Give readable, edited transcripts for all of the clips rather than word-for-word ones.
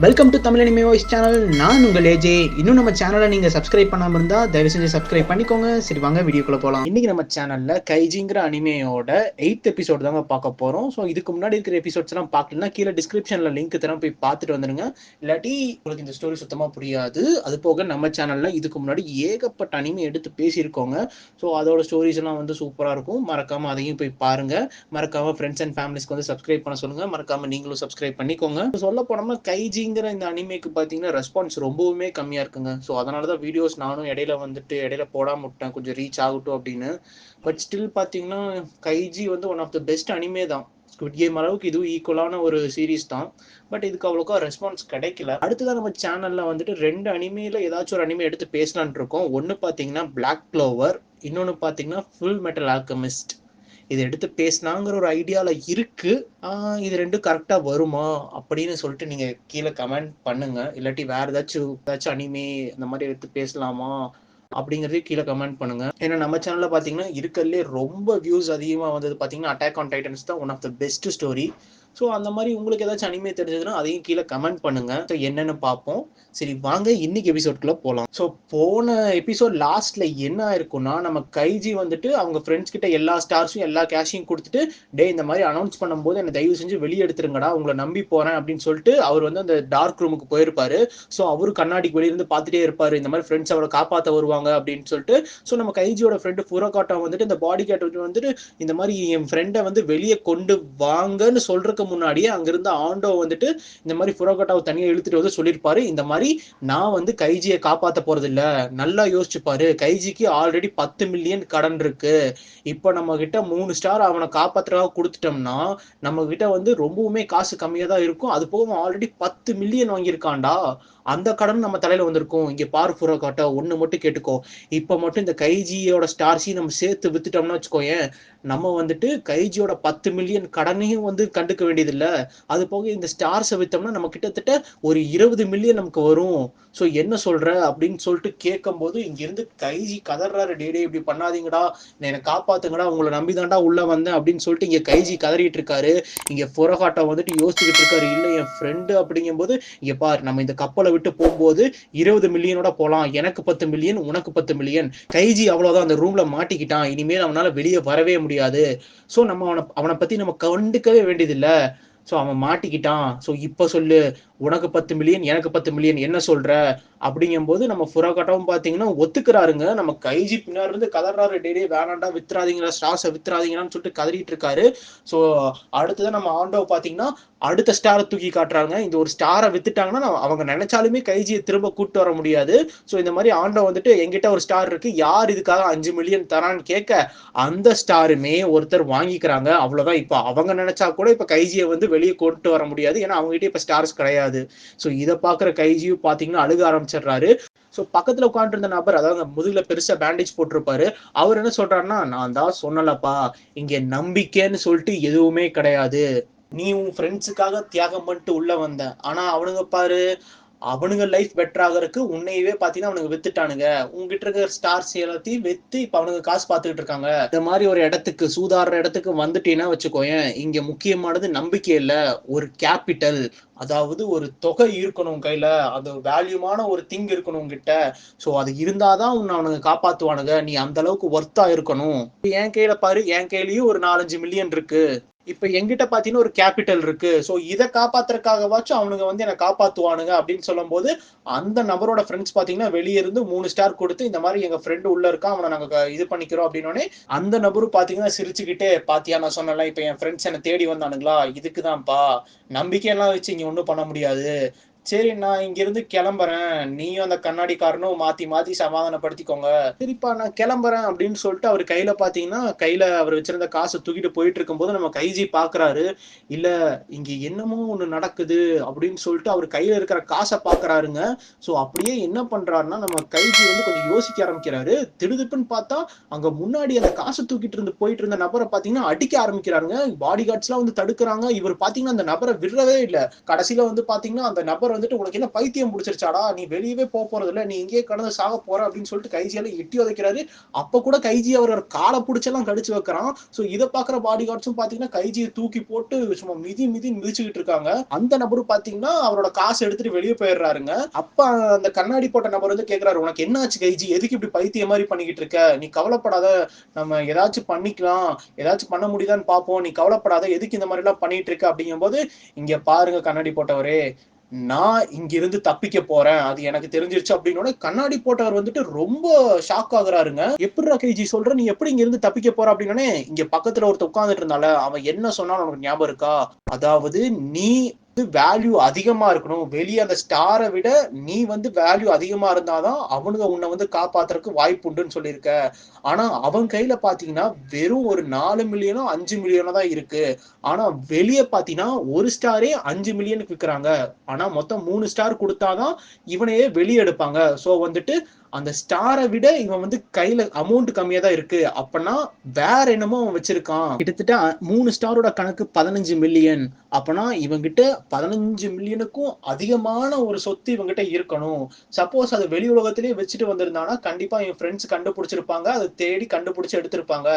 Welcome to Tamil anime voice channel. நான் உங்கள் AJ. இன்னும் நம்ம சேனலை நீங்கள் சப்ஸ்கிரைப் பண்ணாமல் இருந்தால் தயவு செஞ்சு சப்ஸ்கிரைப் பண்ணிக்கோங்க. சரி வாங்க வீடியோக்குள்ளே போகலாம். இன்றைக்கி நம்ம சேனலில் கைஜிங்கிற அனிமையோட 8th எபிசோட் தாங்க பார்க்க போகிறோம். ஸோ இதுக்கு முன்னாடி இருக்கிற எபிசோட்ஸ்லாம் பார்க்கலன்னா கீழே டிஸ்கிரிப்ஷனில் லிங்க் தரம் போய் பார்த்துட்டு வந்துடுங்க. இல்லாட்டி உங்களுக்கு இந்த ஸ்டோரி சுத்தமாக புரியாது. அது போக நம்ம சேனலில் இதுக்கு முன்னாடி ஏகப்பட்ட அனிமே எடுத்து பேசியிருக்கோங்க. ஸோ அதோட ஸ்டோரிஸ் எல்லாம் வந்து சூப்பராக இருக்கும். மறக்காமல் அதையும் போய் பாருங்கள். மறக்காமல் ஃப்ரெண்ட்ஸ் அண்ட் ஃபேமிலிஸ்க்கு வந்து சப்ஸ்கிரைப் பண்ண சொல்லுங்கள். மறக்காமல் நீங்களும் சப்ஸ்கிரைப் பண்ணிக்கோங்க. சொல்ல போனோம்னா கைஜிங்கிற இந்த அனிமேக்கு பார்த்தீங்கன்னா ரெஸ்பான்ஸ் ரொம்பவுமே கம்மியாக இருக்குங்க. ஸோ அதனால தான் வீடியோஸ் நானும் இடையில போடாம விட்டேன், கொஞ்சம் ரீச் ஆகட்டும் அப்படின்னு. பட் ஸ்டில் பார்த்தீங்கன்னா கைஜி வந்து one of the best anime தான். ஸ்குவிட் கேம் அளவுக்கு இதுவும் ஈக்குவலான ஒரு சீரீஸ் தான். பட் இதுக்கு அவ்வளோக்கா ரெஸ்பான்ஸ் கிடைக்கல. அடுத்ததான் நம்ம சேனலில் வந்துட்டு 2 அனிமையில் ஏதாச்சும் ஒரு அனிமே எடுத்து பேசலான் இருக்கோம். ஒன்று பார்த்தீங்கன்னா பிளாக் க்ளோவர், இன்னொன்று பார்த்தீங்கன்னா ஃபுல் மெட்டல் ஆல்கெமிஸ்ட். இதை எடுத்து பேசினாங்கிற ஒரு ஐடியாவில் இருக்கு. இது ரெண்டும் கரெக்டாக வருமா அப்படின்னு சொல்லிட்டு நீங்கள் கீழே கமெண்ட் பண்ணுங்க. இல்லாட்டி வேற ஏதாச்சும் அனிமே இந்த மாதிரி எடுத்து பேசலாமா அப்படிங்கிறதையும் கீழே கமெண்ட் பண்ணுங்க. ஏன்னா நம்ம சேனலில் பார்த்தீங்கன்னா இருக்கிறதுலே ரொம்ப வியூஸ் அதிகமாக வந்தது பார்த்தீங்கன்னா அட்டாக் ஆன் டைட்டன்ஸ் தான் one of the best story. So அந்த மாதிரி உங்களுக்கு ஏதாச்சும் அனிமே தெரிஞ்சதுன்னா அதையும் கீழே கமெண்ட் பண்ணுங்க. ஸோ என்னன்னு பார்ப்போம். சரி வாங்க இன்னைக்கு எபிசோட்குள்ள போகலாம். ஸோ போன எபிசோட் லாஸ்ட்ல என்ன ஆயிருக்கும்னா, நம்ம கைஜி வந்துட்டு அவங்க ஃப்ரெண்ட்ஸ் கிட்ட எல்லா ஸ்டார்ஸும் எல்லா கேஷையும் கொடுத்துட்டு, டே இந்த மாதிரி அனௌன்ஸ் பண்ணும்போது என்னை தயவு செஞ்சு வெளியே எடுத்துருங்கடா, உங்களை நம்பி போறேன் அப்படின்னு சொல்லிட்டு அவர் வந்து அந்த டார்க் ரூமுக்கு போயிருப்பாரு. ஸோ அவரு கண்ணாடிக்கு வெளியிருந்து பார்த்துட்டே இருப்பாரு, இந்த மாதிரி ஃப்ரெண்ட்ஸ் அவரை காப்பாற்ற வருவாங்க அப்படின்னு சொல்லிட்டு. ஸோ நம்ம கைஜியோட ஃப்ரெண்டு ஃபுரோகாட்டா வந்துட்டு இந்த பாடி கேட் வந்துட்டு இந்த மாதிரி என் ஃப்ரெண்டை வந்து வெளியே கொண்டு வாங்கன்னு சொல்றதுக்கு முன்னாடியே அங்கிருந்த ஆண்டோ வந்துட்டு இந்த மாதிரி ஃபுரோகாட்டாவை தனியாக இழுத்துட்டு வந்து சொல்லியிருப்பாரு, இந்த மாதிரி நான் வந்து கைஜியை காப்பாற்ற போறது இல்ல, நல்லா யோசிச்சுப்பாரு, கைஜிக்கு ஆல்ரெடி 10 மில்லியன் கடன் இருக்கு. இப்போ நம்ம கிட்ட 3 ஸ்டார் அவனை காப்பாத்துறதாக கொடுத்துட்டோம்னா நம்ம கிட்ட வந்து ரொம்பவுமே காசு கம்மியாக தான் இருக்கும். அது போக ஆல்ரெடி 10 மில்லியன் வாங்கியிருக்காண்டா, அந்த கடன் நம்ம தலையில வந்திருக்கும். இங்க பாரு ஃபுரோகாட்டா, ஒண்ணு மட்டும் கேட்டுக்கோ, இப்ப மட்டும் இந்த கைஜியோட ஸ்டார்ஸையும் நம்ம சேர்த்து வித்துட்டோம்னா வச்சுக்கோயேன், நம்ம வந்துட்டு கைஜியோட 10 மில்லியன் கடனையும் வந்து கண்டுக்க வேண்டியது இல்ல. அது போக இந்த ஸ்டார்ஸை வித்தோம்னா நம்ம கிட்டத்தட்ட ஒரு 20 மில்லியன் நமக்கு வரும். ஸோ என்ன சொல்ற அப்படின்னு சொல்லிட்டு கேட்கும் போது இங்கிருந்து கைஜி கதறாரு, டேடே இப்படி பண்ணாதீங்கடா, என்னை காப்பாத்துங்கடா, உங்களை நம்பிதான்டா உள்ள வந்தேன் அப்படின்னு சொல்லிட்டு இங்க கைஜி கதறிட்டு இருக்காரு. இங்க ஃபுரோகாட்டா வந்துட்டு யோசிச்சுக்கிட்டு இருக்காரு, இல்ல என் ஃப்ரெண்டு அப்படிங்கும்போது, இங்க பாரு நம்ம இந்த கப்பலை விட்டு போகும்போது 20 மில்லியனோட போலாம், எனக்கு 10 மில்லியன் உனக்கு 10 மில்லியன். கைஜி அவ்வளவுதான், அந்த ரூம்ல மாட்டிக்கிட்டான், இனிமேல் அவனால வெளியே வரவே முடியாது. ஸோ நம்ம அவனை பத்தி நம்ம கண்டுக்கவே வேண்டியதில்லை. ஸோ அவன் மாட்டிக்கிட்டான். ஸோ இப்போ சொல்லு, உனக்கு 10 மில்லியன் எனக்கு 10 மில்லியன் என்ன சொல்ற அப்படிங்கும்போது நம்ம ஃபுரோகாட்டாவும் பார்த்தீங்கன்னா ஒத்துக்கிறாருங்க. நம்ம கைஜி பின்னாடி இருந்து கதறாரு, டேடே வேணாண்டா, வித்துறாதீங்களா, ஸ்டார்ஸை வித்துறாதீங்களான்னு சொல்லிட்டு கதறிட்டு இருக்காரு. ஸோ அடுத்ததான் நம்ம ஆண்டோ பார்த்தீங்கன்னா அடுத்த ஸ்டாரை தூக்கி காட்டுறாங்க. இந்த ஒரு ஸ்டாரை வித்துட்டாங்கன்னா அவங்க நினைச்சாலுமே கைஜியை திரும்ப கூட்டு வர முடியாது. ஸோ இந்த மாதிரி ஆண்டோ வந்துட்டு எங்கிட்ட ஒரு ஸ்டார் இருக்கு, யார் இதுக்காக 5 மில்லியன் தரான்னு கேட்க அந்த ஸ்டாருமே ஒருத்தர் வாங்கிக்கிறாங்க. அவ்வளவுதான். இப்போ அவங்க நினைச்சா கூட இப்ப கைஜியை வந்து வெளியே கொண்டு வர முடியாது, ஏன்னா அவங்க கிட்ட இப்ப ஸ்டார்ஸ் கிடையாது. ஸோ இதை பாக்குற கைஜியும் பாத்தீங்கன்னா அழுக ஆரம்பிச்சிடுறாரு. ஸோ பக்கத்துல உட்காந்துட்டு இருந்த நபர், அதாவது முதுகுல பெருசா பேண்டேஜ் போட்டிருப்பாரு, அவர் என்ன சொல்றாருன்னா, நான் தான் சொன்னலப்பா, இங்க நம்பிக்கைன்னு சொல்லிட்டு எதுவுமே கிடையாது. நீ உன் ஃப்ரெண்ட்ஸுக்காக தியாகம் பண்ணிட்டு உள்ள வந்த, ஆனா அவனுங்க பாரு, அவனுங்க லைஃப் பெட்டர் ஆகிறதுக்கு உன்னையவே பாத்தீங்கன்னா அவனுங்க வித்துட்டானுங்க. உங்ககிட்ட இருக்கிற ஸ்டார்ஸ் எல்லாத்தையும் வித்து இப்ப அவனுங்க காசு பார்த்துக்கிட்டு இருக்காங்க. இந்த மாதிரி ஒரு இடத்துக்கு, சூதாடுற இடத்துக்கு வந்துட்டேன்னா வச்சுக்கோயேன், இங்க முக்கியமானது நம்பிக்கை இல்ல, ஒரு கேபிட்டல், அதாவது ஒரு தொகை இருக்கணும் கையில, அது வேல்யூமான ஒரு திங் இருக்கணும் உங்ககிட்ட. சோ அது இருந்தாதான் உன்னை அவனுங்க காப்பாத்துவானுங்க. நீ அந்த அளவுக்கு ஒர்த்தா இருக்கணும். என் கையில பாரு, என் கையிலயும் ஒரு 4-5 மில்லியன் இருக்கு. இப்ப எங்கிட்ட பாத்தீங்கன்னா ஒரு கேபிட்டல் இருக்கு. சோ இதை காப்பாத்துறதுக்காகவாச்சும் அவனுங்க வந்து என்னை காப்பாத்துவானுங்க அப்படின்னு சொல்லும் போது, அந்த நபரோட ஃப்ரெண்ட்ஸ் பாத்தீங்கன்னா வெளியே இருந்து 3 ஸ்டார் கொடுத்து, இந்த மாதிரி எங்க ஃப்ரெண்டு உள்ள இருக்கான், அவனை நாங்க இது பண்ணிக்கிறோம் அப்படின்னோடனே அந்த நபரும் பாத்தீங்கன்னா சிரிச்சுக்கிட்டே, பாத்தியா நான் சொன்னல, இப்ப என் ஃப்ரெண்ட்ஸ் என்னை தேடி வந்தானுங்களா, இதுக்குதான்ப்பா, நம்பிக்கையெல்லாம் வச்சு இங்க ஒண்ணும் பண்ண முடியாது. சரி நான் இங்க இருந்து கிளம்புறேன், நீயும் அந்த கண்ணாடிக்காரனும் மாத்தி மாத்தி சமாதானப்படுத்திக்கோங்க. சரிப்பா நான் கிளம்புறேன் அப்படின்னு சொல்லிட்டு அவர் கையில பாத்தீங்கன்னா, கையில அவர் வச்சிருந்த காசை தூக்கிட்டு போயிட்டு இருக்கும்போது நம்ம கைஜி பாக்குறாரு, இல்ல இங்க என்னமோ ஒண்ணு நடக்குது அப்படின்னு சொல்லிட்டு அவர் கையில இருக்கிற காசை பாக்குறாருங்க. சோ அப்படியே என்ன பண்றாருன்னா, நம்ம கைஜி வந்து கொஞ்சம் யோசிக்க ஆரம்பிக்கிறாரு. திடுதிப்புன்னு பார்த்தா அங்க முன்னாடி அந்த காசை தூக்கிட்டு போயிட்டு இருந்த நபரை பாத்தீங்கன்னா அடிக்க ஆரம்பிக்கிறாருங்க. பாடி கார்ட்ஸ் எல்லாம் வந்து தடுக்கிறாங்க. இவர் பாத்தீங்கன்னா அந்த நபரை விடவே இல்லை. கடைசியில வந்து பாத்தீங்கன்னா அந்த நபர் வந்துட்டு உனக்கு என்ன பைத்தியம் பிடிச்சிருச்சாடா, நீ வெளியவே போறது இல்ல, நீ இங்கேயே கடந்து சாக போற அப்படின்னு சொல்லிட்டு கைஜியால எட்டி உதைக்கிறாரு. அப்ப கூட கைஜி அவரோட காலை பிடிச்செல்லாம் கடிச்சு வைக்கிறான். சோ இதை பாக்குற பாடி கார்ட்ஸும் பாத்தீங்கன்னா கைஜியை தூக்கி போட்டு சும்மா மிதி மிதிச்சுக்கிட்டு இருக்காங்க. அந்த நபரும் பாத்தீங்கன்னா அவரோட காசு எடுத்துட்டு வெளியே போயிடுறாருங்க. அப்ப அந்த கண்ணாடி போட்ட நபர் வந்து கேக்குறாரு, உனக்கு என்ன ஆச்சு கைஜி, எதுக்கு இப்படி பைத்திய மாதிரி பண்ணிக்கிட்டு இருக்க, நீ கவலைப்படாத, நம்ம ஏதாச்சும் பண்ணிக்கலாம், ஏதாச்சும் பண்ண முடியுதான்னு பாப்போம், நீ கவலைப்படாத, எதுக்கு இந்த மாதிரி எல்லாம் பண்ணிட்டு இருக்க அப்படிங்கும் போது, இங்க பாருங்க கண்ணாடி போட்டவரே, நான் இங்கிருந்து தப்பிக்க போறேன், அது எனக்கு தெரிஞ்சிருச்சு அப்படின்னு கண்ணாடி போட்டவர் வந்துட்டு ரொம்ப ஷாக் ஆகுறாருங்க. எப்படிடா கைஜி சொல்ற, நீ எப்படி இங்க இருந்து தப்பிக்க போற அப்படின்னே, இங்க பக்கத்துல ஒருத்த உட்கார்ந்துட்டு இருந்தால, அவன் என்ன சொன்னாலும் உனக்கு ஞாபகம் இருக்கா, அதாவது நீ வேல்யூ அதிகமா இருக்கணும், வெளியே அந்த ஸ்டாரை விட நீ வந்து வேல்யூ அதிகமா இருந்தாதான் அவனுங்க உன்னை வந்து காப்பாத்துறதுக்கு வாய்ப்பு உண்டுன்னு சொல்லியிருக்க. ஆனா அவன் கையில பாத்தீங்கன்னா வெறும் ஒரு 4 மில்லியனோ 5 மில்லியனோ தான் இருக்கு. ஆனா வெளியே பாத்தீங்கன்னா ஒரு ஸ்டாரே 5 மில்லியனுக்கு விற்கிறாங்க. ஆனா மொத்தம் 3 ஸ்டார் கொடுத்தாதான் இவனையே வெளியே எடுப்பாங்க. சோ வந்துட்டு அந்த ஸ்டாரை விட இவன் வந்து கையில அமௌண்ட் கம்மியா தான் இருக்கு. அப்பனா வேற என்னமோ அவன் வச்சிருக்கான். கிட்டத்தட்ட 3 ஸ்டாரோட கணக்கு 15 மில்லியன். அப்பனா இவங்கிட்ட 15 மில்லியனுக்கும் அதிகமான ஒரு சொத்து இவங்கிட்ட இருக்கணும். சப்போஸ் அது வெளி உலகத்திலேயே வச்சுட்டு வந்திருந்தானா கண்டிப்பா என் ஃப்ரெண்ட்ஸ் கண்டுபிடிச்சிருப்பாங்க, அதை தேடி கண்டுபிடிச்சு எடுத்திருப்பாங்க.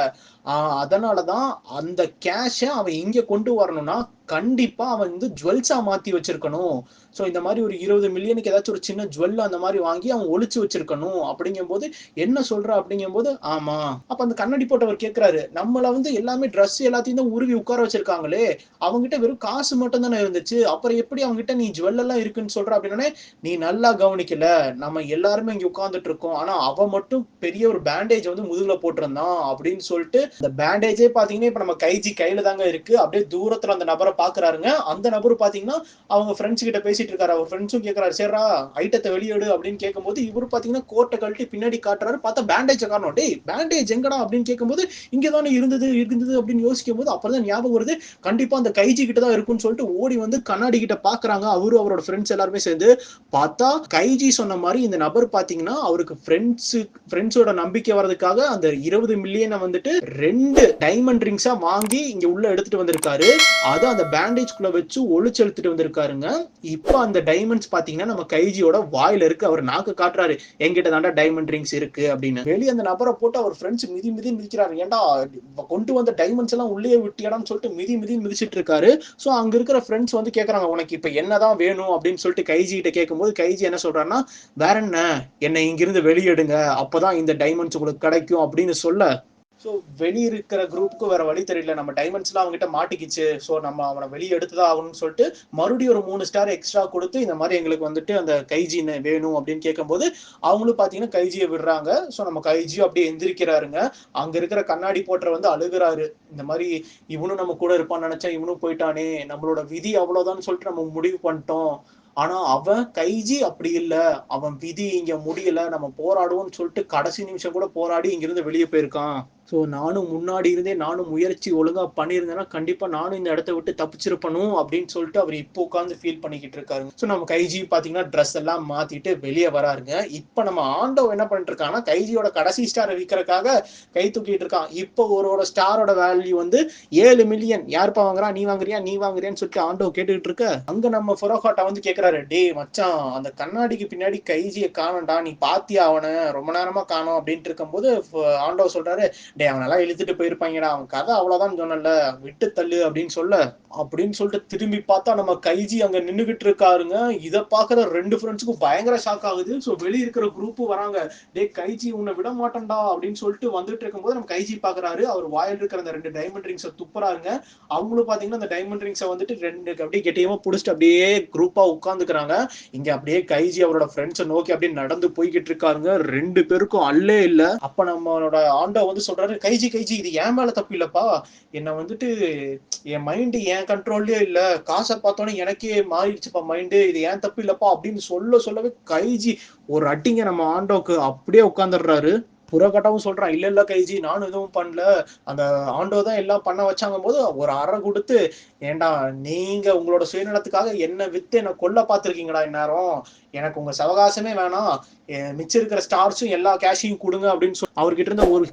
அதனாலதான் அந்த கேஷ அவன் இங்க கொண்டு வரணும்னா கண்டிப்பா அவன் வந்து ஜுவல்ஸா மாத்தி வச்சிருக்கணும். சோ இந்த மாதிரி ஒரு 20 மில்லியனுக்கு ஏதாச்சும் ஒரு சின்ன ஜுவல் அந்த மாதிரி வாங்கி அவன் ஒளிச்சு வச்சிருக்கணும். அப்படிங்கும் போது என்ன சொல்ற அப்படிங்கும் போது, ஆமா. அப்ப அந்த கண்ணாடி போட்டவர் கேட்கிறாரு, நம்மள வந்து எல்லாமே ட்ரெஸ் எல்லாத்தையும் தான் உருவி உட்கார வச்சிருக்காங்களே, அவங்ககிட்ட வெறும் காசு மட்டும் தானே இருந்துச்சு, அப்புறம் எப்படி அவங்ககிட்ட நீ ஜுவல் எல்லாம் இருக்குன்னு சொல்ற அப்படின்னே, நீ நல்லா கவனிக்கல, நம்ம எல்லாருமே இங்க உட்கார்ந்துட்டு இருக்கோம், ஆனா அவன் மட்டும் பெரிய ஒரு பேண்டேஜ் வந்து முதுகுல போட்டிருந்தான் அப்படின்னு சொல்லிட்டு, அந்த பேண்டேஜே பாத்தீங்கன்னா இப்ப நம்ம கைஜி கையில தாங்க இருக்கு. அப்படியே தூரத்துல அந்த நபரை பாக்குறாருங்க. அந்த நபரு பாத்தீங்கன்னா அவங்க ஃப்ரெண்ட்ஸ் கிட்ட பேசிட்டு இருக்காரு. அவர் ஃப்ரெண்ட்ஸும் கேட்கறாரு, சரிடா ஐட்டத்தை வெளியிடு அப்படின்னு கேட்கும்போது இவரு பாத்தீங்கன்னா கோட்டை கழட்டி பின்னாடி காட்டுறாரு. பார்த்தா பேண்டேஜ் காரணம், டேய் பேண்டேஜ் எங்கடா அப்படின்னு கேட்கும்போது இங்கதானே இருந்தது அப்படின்னு யோசிக்கும் போது அப்புறம் ஞாபகம் வருது, கண்டிப்பா அந்த கைஜி கிட்ட தான் இருக்கும்னு சொல்லிட்டு ஓடி வந்து கண்ணாடி கிட்ட பாக்குறாங்க. அவரு அவரோட ஃப்ரெண்ட்ஸ் எல்லாருமே சேர்ந்து பார்த்தா கைஜி சொன்ன மாதிரி இந்த நபர் பாத்தீங்கன்னா அவருக்கு ஃப்ரெண்ட்ஸோட நம்பிக்கை வர்றதுக்காக அந்த 20 மில்லியனை வந்துட்டு 2 டைமண்ட் ரிங்ஸா வாங்கி இங்க உள்ள எடுத்துட்டு வந்திருக்காரு. அது அந்த பேண்டேஜ்குள்ள வச்சு ஒளிச்சு எடுத்துட்டு வந்திருக்காருங்க. இப்ப அந்த டைமண்ட்ஸ் பாத்தீங்கன்னா நம்ம கைஜியோட வாயில இருக்கு. அவர் நாக்கு காட்டுறாரு, என்கிட்ட தாண்டா டைமண்ட் ரிங்ஸ் இருக்கு அப்படின்னு. வெளியே அந்த நபரை போட்டு அவர் ஃப்ரெண்ட்ஸ் மிதி மிதிக்கிறாரு. ஏன்டா கொண்டு வந்த டைமண்ட்ஸ் எல்லாம் உள்ளே விட்டியடான்னு சொல்லிட்டு மிதி மிதிச்சிட்டு இருக்காரு. சோ அங்க இருக்கிற ஃப்ரெண்ட்ஸ் வந்து கேக்குறாங்க, உனக்கு இப்ப என்னதான் வேணும் அப்படின்னு சொல்லிட்டு கைஜி கிட்ட கேட்கும்போது கைஜி என்ன சொல்றாருன்னா, வேற என்னை இங்கிருந்து வெளியெடுங்க, அப்பதான் இந்த டைமண்ட்ஸ் உங்களுக்கு கிடைக்கும் அப்படின்னு சொல்ல, ஸோ வெளியே இருக்கிற குரூப்புக்கு வேற வழி தெரியல, நம்ம டைமண்ட்ஸ்லாம் அவங்ககிட்ட மாட்டிக்கிச்சு, ஸோ நம்ம அவனை வெளியே எடுத்துதான் ஆகணும்னு சொல்லிட்டு மறுபடியும் ஒரு 3 ஸ்டார் எக்ஸ்ட்ரா கொடுத்து இந்த மாதிரி எங்களுக்கு வந்துட்டு அந்த கைஜி வேணும் அப்படின்னு கேட்கும்போது அவங்களும் பாத்தீங்கன்னா கைஜியை விடுறாங்க. ஸோ நம்ம கைஜியும் அப்படியே எந்திரிக்கிறாருங்க. அங்க இருக்கிற கண்ணாடி போட்டர் வந்து அழுகுறாரு, இந்த மாதிரி இவனும் நம்ம கூட இருப்பான்னு நினைச்சா இவனும் போயிட்டானே, நம்மளோட விதி அவ்வளவுதான் சொல்லிட்டு நம்ம முடிவு பண்ணிட்டோம். ஆனா அவன் கைஜி அப்படி இல்ல, அவன் விதி இங்க முடியல, நம்ம போராடுவோம்னு சொல்லிட்டு கடைசி நிமிஷம் கூட போராடி இங்கிருந்து வெளியே போயிருக்கான். ஸோ நானும் முன்னாடி இருந்தே நானும் முயற்சி ஒழுங்கா பண்ணியிருந்தேன்னா கண்டிப்பா நானும் இந்த இடத்த விட்டு தப்பிச்சிருப்பணும் அப்படின்னு சொல்லிட்டு அவர் இப்போ உட்காந்து ஃபீல் பண்ணிக்கிட்டு இருக்காரு. ஸோ நம்ம கைஜி பாத்தீங்கன்னா ட்ரெஸ் எல்லாம் மாத்திட்டு வெளியே வராருங்க. இப்ப நம்ம ஆண்டவ் என்ன பண்ணிட்டு இருக்காங்கன்னா கைஜியோட கடைசி ஸ்டாரை விற்கிறதுக்காக கை தூக்கிட்டு இருக்கான். இப்போ ஒரு ஸ்டாரோட வேல்யூ வந்து 7 மில்லியன். யாருப்பா வாங்குறா, நீ வாங்குறியா நீ வாங்குறியான்னு சொல்லிட்டு ஆண்டவ் கேட்டுக்கிட்டு இருக்க, அங்க நம்ம ஃபுரோஹாட்டா வந்து கேக்குறாரு, டே மச்சான் அந்த கண்ணாடிக்கு பின்னாடி கைஜியை காணோம்டா, நீ பாத்தியா அவனை, ரொம்ப நேரமா காணோம் அப்படின்ட்டு இருக்கும்போது ஆண்டவ் சொல்றாரு, டே அவனெல்லாம் இழுத்துட்டு போயிருப்பாங்கடா, அவன் கதை அவ்வளவுதான் சொன்னல, விட்டு தள்ளு அப்படின்னு சொல்லிட்டு திரும்பி பார்த்தா நம்ம கைஜி அங்க நின்னுகிட்டு இருக்காருங்க. இதை பாக்குற 2 ஃப்ரெண்ட்ஸுக்கும் பயங்கர ஷாக் ஆகுது. சோ வெளிய இருக்கிற குரூப் வராங்க, டே கைஜி உன்னை விட மாட்டேன்டா அப்படின்னு சொல்லிட்டு வந்துட்டு இருக்கும்போது நம்ம கைஜி பாக்குறாரு, அவர் வாயில் இருக்கிற அந்த 2 டைமண்ட் ரிங்ஸை துப்புறாருங்க. அவங்களும் பாத்தீங்கன்னா அந்த டைமண்ட் ரிங்ஸை வந்துட்டு 2 அப்படியே கெட்டியமா புடிச்சிட்டு அப்படியே குரூப்பா உட்காந்துக்கிறாங்க. இங்க அப்படியே கைஜி அவரோட ஃப்ரெண்ட்ஸை நோக்கி அப்படியே நடந்து போய்கிட்டு இருக்காருங்க. 2 பேருக்கும் அல்லே இல்ல. அப்ப நம்மளோட ஆண்டோ வந்து சொல்றாரு, கைஜி இது ஏன் மேல தப்பு இல்லப்பா, என்ன வந்துட்டு என் மைண்டு என் கண்ட்ரோல்லயே இல்ல, காசை பார்த்தோன்னே எனக்கே மாறிடுச்சுப்பா மைண்டு, இது ஏன் தப்பு இல்லப்பா அப்படின்னு சொல்லவே கைஜி ஒரு அட்டிங்க நம்ம ஆண்டோக்கு அப்படியே உட்காந்துடுறாரு. புறக்கட்டாவும் சொல்றான், இல்ல இல்ல கைஜி நானும் எதுவும் பண்ணல, அந்த ஆண்டோ தான் எல்லாம் பண்ண வச்சாங்க போது ஒரு அறை கொடுத்து, ஏண்டா நீங்க உங்களோட சுயநலத்துக்காக என்ன வித்து என்ன கொல்ல பார்த்திருக்கீங்கடா இந்நேரம், எனக்கு உங்க சவகாசமே வேணாம், மிச்சம் இருக்கிற ஸ்டார்ஸும் எல்லா கேஷையும் கொடுங்க அப்படின்னு சொல்லி அவர்கிட்ட இருந்த ஒரு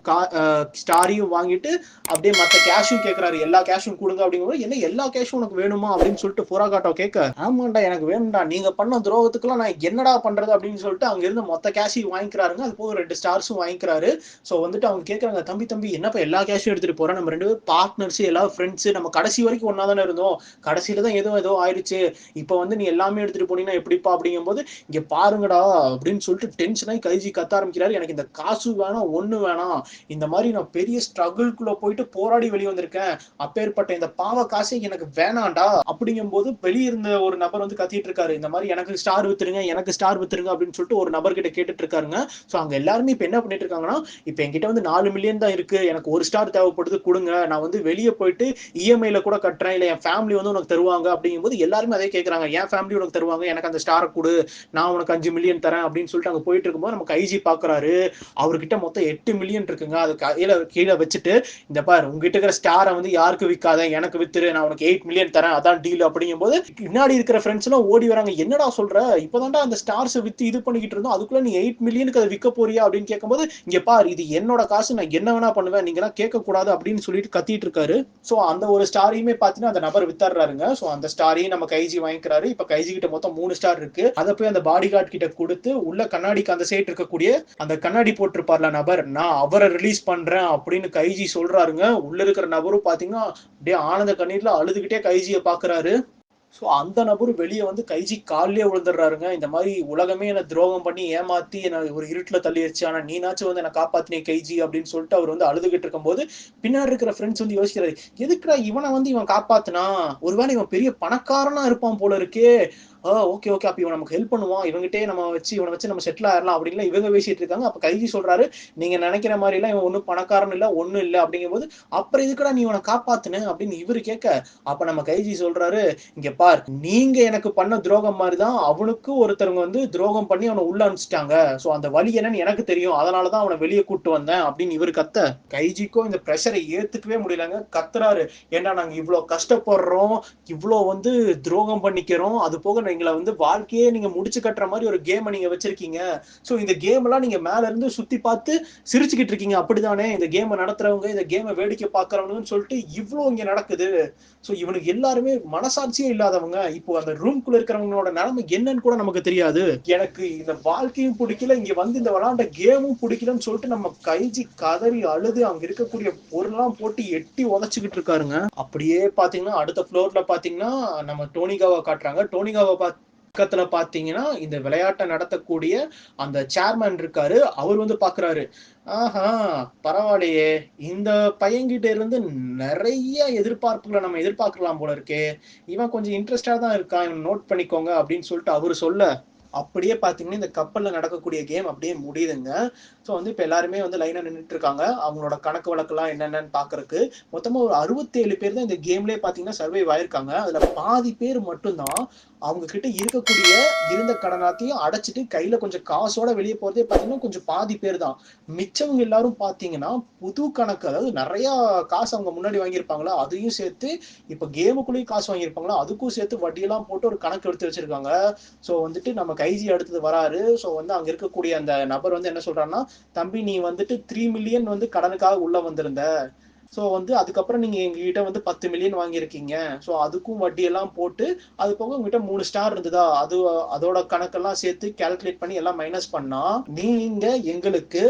ஸ்டாரையும் வாங்கிட்டு அப்படியே மற்ற கேஷும் கேட்கறாரு, எல்லா கேஷும் கொடுங்க அப்படிங்கும்போது, என்ன எல்லா கேஷும் உனக்கு வேணுமா அப்படின்னு சொல்லிட்டு புறாகாட்டோ கேட்க, ஆமாண்டா எனக்கு வேணும்டா, நீங்க பண்ண துரோகத்துக்குலாம் நான் என்னடா பண்றது அப்படின்னு சொல்லிட்டு அங்க இருந்து மொத்த கேஷையும் வாங்கிக்கிறாருங்க. அது போக 2 ஸ்டார்ஸும் வாங்கிக்கிறாரு. ஸோ வந்துட்டு அவங்க கேட்கறாங்க, தம்பி தம்பி என்னப்பா எல்லா கேஷும் எடுத்துட்டு போறேன், நம்ம 2 பேரும் பார்ட்னர்ஸ், எல்லா ஃப்ரெண்ட்ஸ், நம்ம கடைசி வரைக்கும் ஒன்னா தானே இருந்தோம், கடைசியில தான் ஏதோ ஆயிடுச்சு, இப்போ வந்து நீ எல்லாமே எடுத்துட்டு போனீங்கன்னா எப்படிப்பா அப்படிங்கும்போது, இங்க பாருங்கடா அப்படின்னு சொல்லிட்டு டென்ஷன் ஆகி கைஜி கத்த ஆரம்பிக்கிறாரு, எனக்கு இந்த காசு வேணாம் ஒண்ணு வேணாம், இந்த மாதிரி நான் பெரிய ஸ்ட்ரகிள்குள்ள போயிட்டு போராடி வெளியே வந்திருக்கேன், அப்பேற்பட்ட இந்த பாவ காசை எனக்கு வேணாண்டா அப்படிங்கும் போது வெளியே இருந்த ஒரு நபர் வந்து கத்திட்டு இருக்காரு, இந்த மாதிரி எனக்கு ஸ்டார் வித்துருங்க எனக்கு ஸ்டார் வித்துருங்க அப்படின்னு சொல்லிட்டு ஒரு நபர் கிட்ட கேட்டுட்டு இருக்காருங்க. ஸோ அங்க எல்லாருமே இப்ப என்ன பண்ணிட்டு இருக்காங்கன்னா, இப்ப என்கிட்ட வந்து 4 மில்லியன் தான் இருக்கு, எனக்கு ஒரு ஸ்டார் தேவைப்படுது கொடுங்க, நான் வந்து வெளியே போயிட்டு இஎம்ஐல கூட கட்டுறேன், இல்ல என் ஃபேமிலி வந்து உனக்கு தருவாங்க அப்படிங்கும்போது எல்லாருமே அதே கேட்கறாங்க, என் ஃபேமிலி உனக்கு தருவாங்க, எனக்கு அந்த ஸ்டாரை கொடு, நான் உனக்கு 5 மில்லியன் தரேன் அப்படின்னு சொல்லிட்டு அங்க போயிட்டு இருக்கும்போது நமக்கு ஐஜி பாக்குறாரு, அவர்கிட்ட மொத்தம் 8 மில்லியன் இருக்குங்க, அது கீழே வச்சுட்டு, இந்த பார் உங்ககிட்ட இருக்கிற ஸ்டாரை வந்து யாருக்கு விற்காத எனக்கு வித்துரு, நான் உனக்கு 8 மில்லியன் தரேன், அதான் டீல் அப்படிங்கும்போது பின்னாடி இருக்கிற ஃப்ரெண்ட்ஸ் எல்லாம் ஓடி வராங்க, என்னடா சொல்ற, இப்பதான்டா அந்த ஸ்டார்ஸ் வித்து இது பண்ணிக்கிட்டு இருந்தோம், அதுக்குள்ள நீ 8 மில்லியனுக்கு அதை விற்க போறியா அப்படின்னு கேட்கும்போது, இங்க பார் இது என்னோட காசு, நான் என்ன வேணா பண்ணுவேன், நீங்க எல்லாம் கேட்க கூடாது அப்படின்னு சொல்லிட்டு கத்திட்டு இருக்காரு. சோ அந்த ஒரு ஸ்டாரையுமே பாத்தீங்கன்னா அந்த நபர் வித்தர்றாருங்க. சோ அந்த ஸ்டாரையும் நம்ம கைஜி வாங்கிக்கிறாரு. இப்ப கைஜி கிட்ட மொத்தம் 3 ஸ்டார் இருக்கு, அதை போய் அந்த பாடி கார்டு கிட்ட கொடுத்து உள்ள கண்ணாடிக்கு அந்த சைடு இருக்கக்கூடிய அந்த கண்ணாடி போட்டிருப்பார்ல நபர், நான் அவரை ரிலீஸ் பண்றேன் அப்படின்னு கைஜி சொல்றாருங்க. உள்ள இருக்கிற நபரும் பாத்தீங்கன்னா அப்படியே ஆனந்த கண்ணீர்ல அழுதுகிட்டே கைஜியை பாக்குறாரு. ஸோ அந்த நபரும் வெளியே வந்து கைஜி காலிலே விழுந்துடுறாருங்க, இந்த மாதிரி உலகமே என்னை துரோகம் பண்ணி ஏமாத்தி என்னை ஒரு இருட்டில் தள்ளிடுச்சு, ஆனா நீனாச்சும் வந்து என்னை காப்பாத்தினே கைஜி அப்படின்னு சொல்லிட்டு அவர் வந்து அழுதுகிட்டு இருக்கும்போது பின்னாடி இருக்கிற ஃப்ரெண்ட்ஸ் வந்து யோசிக்கிறாரு, எதுக்குடா இவனை வந்து இவன் காப்பாத்தினா, ஒருவேளை இவன் பெரிய பணக்காரனா இருப்பான் போல இருக்கே, ஓகே ஓகே அப்ப இவன் நமக்கு ஹெல்ப் பண்ணுவான், இவங்கிட்டே நம்ம வச்சு இவனை வச்சு நம்ம செட்டில் ஆயிடலாம் அப்படின்னு இவங்க பேசிட்டு இருக்காங்க. அப்ப கைஜி சொல்றாரு, நீங்க நினைக்கிற மாதிரி எல்லாம் இவன் ஒன்னும் பணக்காரன் இல்ல ஒண்ணும் இல்ல அப்படிங்கும்போது, அப்புறம் எதுக்குடா நீ இவனை காப்பாத்துன அப்படின்னு இவரு கேட்க, அப்ப நம்ம கைஜி சொல்றாரு, இங்க பார் நீங்க எனக்கு பண்ண துரோகம் மாதிரிதான் அவனுக்கு ஒருத்தவங்க வந்து துரோகம் பண்ணி அவனை உள்ள அனுப்பிச்சிட்டாங்க, சோ அந்த வழி என்னன்னு எனக்கு தெரியும், அதனாலதான் அவனை வெளியே கூட்டு வந்தேன் அப்படின்னு இவரு கத்த, கைஜிக்கும் இந்த பிரஷரை ஏத்துக்கவே முடியலங்க, கத்துறாரு, ஏன்னா நாங்க இவ்வளவு கஷ்டப்படுறோம், இவ்வளவு வந்து துரோகம் பண்ணிக்கிறோம், அது போக நீங்களை வந்து வாழ்க்கையே நீங்க முடிச்சு கட்டுற மாதிரி ஒரு கேமை நீங்க வச்சிருக்கீங்க, சோ இந்த கேம் எல்லாம் நீங்க மேல இருந்து சுத்தி பார்த்து சிரிச்சுக்கிட்டு இருக்கீங்க அப்படிதானே, இந்த கேமை நடத்துறவங்க இந்த கேமை வேடிக்கை பார்க்கறவங்கன்னு சொல்லிட்டு இவ்வளவு இங்க நடக்குது, சோ இவனுக்கு எல்லாருமே மனசாட்சியே இல்லாதவங்க, இப்போ அந்த ரூம்குள்ள இருக்கிறவங்களோட நிலைமை என்னன்னு கூட நமக்கு தெரியாது, எனக்கு இந்த வாழ்க்கையும் பிடிக்கல, இங்க வந்து இந்த விளையாண்ட கேமும் பிடிக்கலன்னு சொல்லிட்டு நம்ம கைஜி கதறி அழுது அங்க இருக்கக்கூடிய பொருள்லாம் போட்டு எட்டி உதச்சுக்கிட்டு இருக்காருங்க. அப்படியே பாத்தீங்கன்னா அடுத்த ஃப்ளோர்ல பாத்தீங்கன்னா நம்ம டோனிகாவை காட்டுறாங்க. டோனிகாவை பக்கத்துல பாத்தீங்கன்னா இந்த விளையாட்டை நடத்தக்கூடிய அந்த சேர்மேன் இருக்காரு, அவர் வந்து பாக்குறாரு, ஆஹா பரவாயில்லையே, இந்த பையன்கிட்ட இருந்து நிறைய எதிர்பார்ப்புகளை நம்ம எதிர்பார்க்கலாம் போல இருக்கே, இவன் கொஞ்சம் இன்ட்ரெஸ்டா தான் இருக்கான், இவன் நோட் பண்ணிக்கோங்க அப்படின்னு சொல்லிட்டு அவரு சொல்ல, அப்படியே பாத்தீங்கன்னா இந்த கப்பல்ல நடக்கக்கூடிய கேம் அப்படியே முடியுதுங்க. ஸோ வந்து இப்ப எல்லாருமே வந்து லைனா நின்றுட்டு இருக்காங்க, அவங்களோட கணக்கு வழக்கெல்லாம் என்னென்னு பாக்குறதுக்கு. மொத்தமா ஒரு 67 பேர் தான் இந்த கேம்லயே பாத்தீங்கன்னா சர்வைவ் ஆயிருக்காங்க. அதுல பாதி பேர் மட்டும்தான் அவங்க கிட்ட இருக்கக்கூடிய இருந்த கடனாத்தையும் அடைச்சிட்டு கையில கொஞ்சம் காசோட வெளியே போறதே பாத்தீங்கன்னா கொஞ்சம் பாதி பேர் தான். மிச்சவங்க எல்லாரும் பாத்தீங்கன்னா புது கணக்கு, அதாவது நிறைய காசு அவங்க முன்னாடி வாங்கியிருப்பாங்களா அதையும் சேர்த்து, இப்ப கேமுக்குள்ளேயும் காசு வாங்கியிருப்பாங்களா அதுக்கும் சேர்த்து வட்டியெல்லாம் போட்டு ஒரு கணக்கு எடுத்து வச்சிருக்காங்க. ஸோ வந்துட்டு நம்ம கைஜி அடுத்தது வராரு. ஸோ வந்து அங்க இருக்கக்கூடிய அந்த நபர் வந்து என்ன சொல்றாருன்னா, தம்பி நீ வந்துட்டு 3 மில்லியன் வந்து கடனுக்காக உள்ள வந்திருந்த, ஸோ வந்து அதுக்கப்புறம் நீங்க எங்ககிட்ட வந்து 10 மில்லியன் வாங்கியிருக்கீங்க, ஸோ அதுக்கும் வட்டியெல்லாம் போட்டு அது போக உங்ககிட்ட 3 ஸ்டார் இருந்ததா, அதோட கணக்கெல்லாம் சேர்த்து கால்குலேட் பண்ணி எல்லாம் மைனஸ் பண்ணா நீங்க எங்களுக்கு